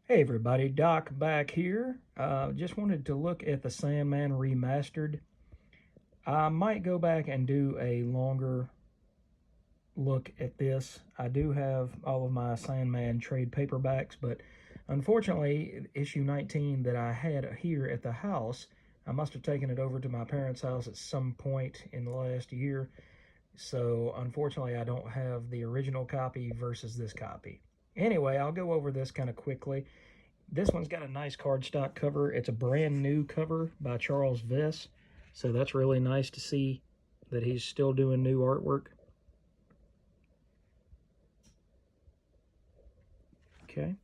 Hey everybody, Doc back here. Just wanted to look at the Sandman Remastered. I might go back and do a longer look at this. I do have all of my Sandman trade paperbacks, but unfortunately, issue 19 that I had here at the house, I must have taken it over to my parents' house at some point in the last year. So unfortunately, I don't have the original copy versus this copy. Anyway, I'll go over this kind of quickly. This one's got a nice cardstock cover. It's a brand new cover by Charles Vess, so that's really nice to see that he's still doing new artwork. Okay,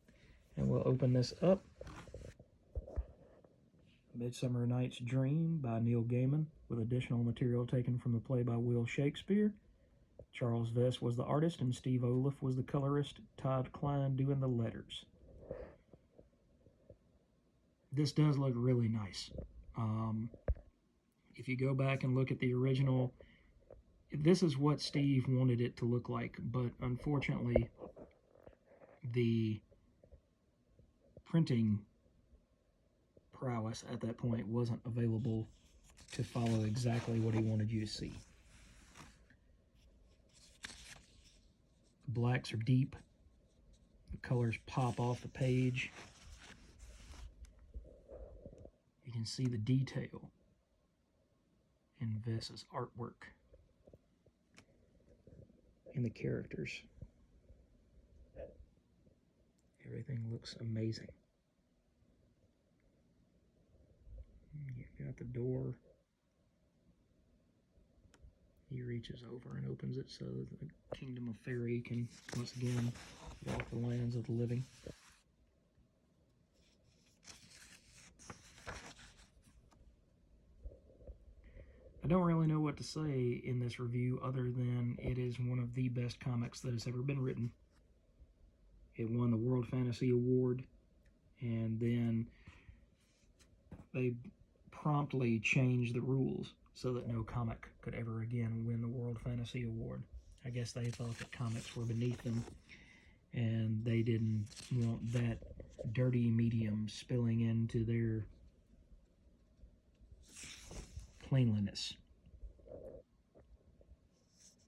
and we'll open this up. Midsummer Night's Dream by Neil Gaiman, with additional material taken from the play by Will Shakespeare. Charles Vess was the artist and Steve Oliff was the colorist, Todd Klein doing the letters. This does look really nice. If you go back and look at the original, this is what Steve wanted it to look like, but unfortunately the printing prowess at that point wasn't available to follow exactly what he wanted you to see. The blacks are deep, the colors pop off the page. You can see the detail in Vess's artwork in the characters. Everything looks amazing. You've got the door. He reaches over and opens it so the Kingdom of Fairy can once again walk the lands of the living. I don't really know what to say in this review other than it is one of the best comics that has ever been written. It won the World Fantasy Award, and then they promptly changed the rules so that no comic could ever again win the World Fantasy Award. I guess they thought that comics were beneath them, and they didn't want that dirty medium spilling into their cleanliness.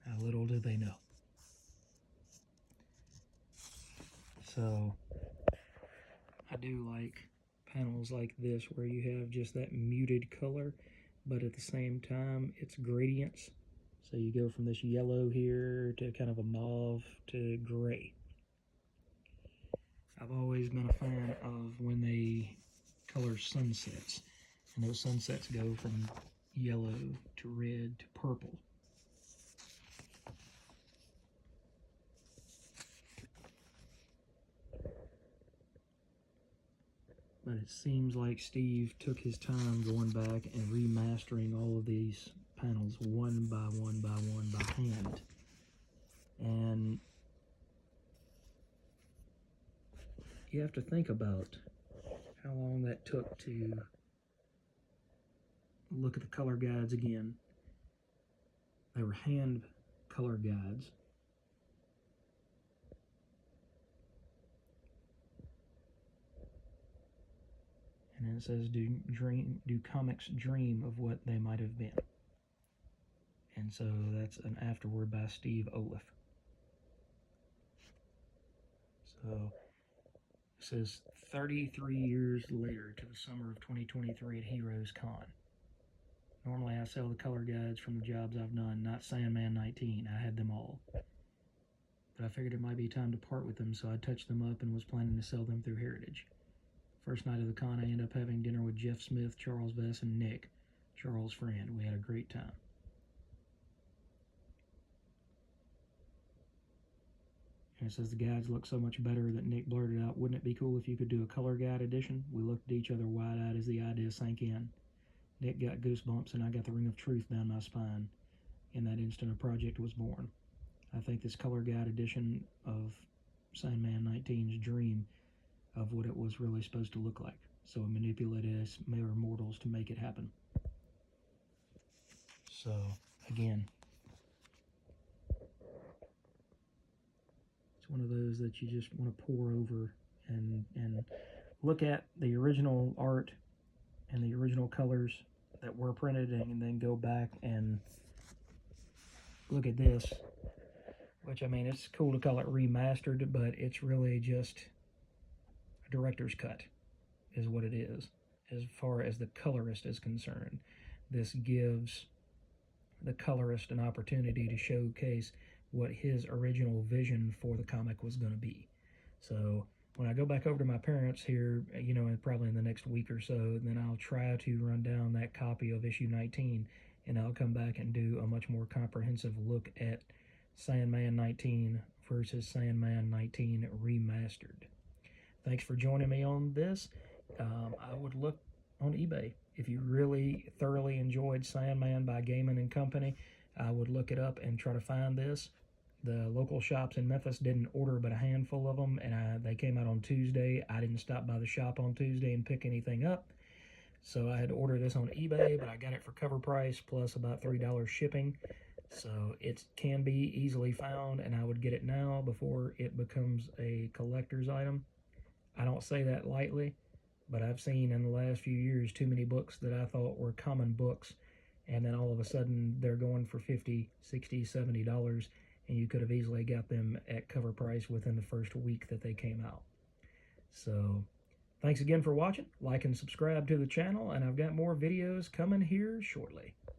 How little do they know. So I do like panels like this where you have just that muted color, but at the same time it's gradients. So you go from this yellow here to kind of a mauve to gray. I've always been a fan of when they color sunsets, and those sunsets go from yellow to red to purple. But it seems like Steve took his time going back and remastering all of these panels one by one by one by hand. And you have to think about how long that took to look at the color guides again. They were hand color guides. And then it says, do comics dream of what they might have been? And so that's an afterword by Steve Oliff. So it says 33 years later to the summer of 2023 at Heroes Con. Normally I sell the color guides from the jobs I've done, not Sandman 19. I had them all. But I figured it might be time to part with them, so I touched them up and was planning to sell them through Heritage. First night of the con, I ended up having dinner with Jeff Smith, Charles Vess, and Nick, Charles' friend. We had a great time. And it says the guides look so much better that Nick blurted out, "Wouldn't it be cool if you could do a color guide edition?" We looked at each other wide-eyed as the idea sank in. Nick got goosebumps, and I got the ring of truth down my spine. In that instant, a project was born. I think this color guide edition of Sandman 19's dream of what it was really supposed to look like. So we manipulated us mere mortals to make it happen. So, again, it's one of those that you just want to pour over and look at the original art and the original colors that were printed, and then go back and look at this, which, I mean, it's cool to call it remastered, but it's really just a director's cut is what it is as far as the colorist is concerned. This gives the colorist an opportunity to showcase what his original vision for the comic was going to be. So when I go back over to my parents here, you know, probably in the next week or so, then I'll try to run down that copy of issue 19, and I'll come back and do a much more comprehensive look at Sandman 19 versus Sandman 19 Remastered. Thanks for joining me on this. I would look on eBay. If you really thoroughly enjoyed Sandman by Gaiman and Company, I would look it up and try to find this. The local shops in Memphis didn't order but a handful of them, and they came out on Tuesday. I didn't stop by the shop on Tuesday and pick anything up, so I had to order this on eBay, but I got it for cover price plus about $3 shipping. So it can be easily found, and I would get it now before it becomes a collector's item. I don't say that lightly, but I've seen in the last few years too many books that I thought were common books, and then all of a sudden they're going for $50, $60, $70, and you could have easily got them at cover price within the first week that they came out. So thanks again for watching. Like and subscribe to the channel, and I've got more videos coming here shortly.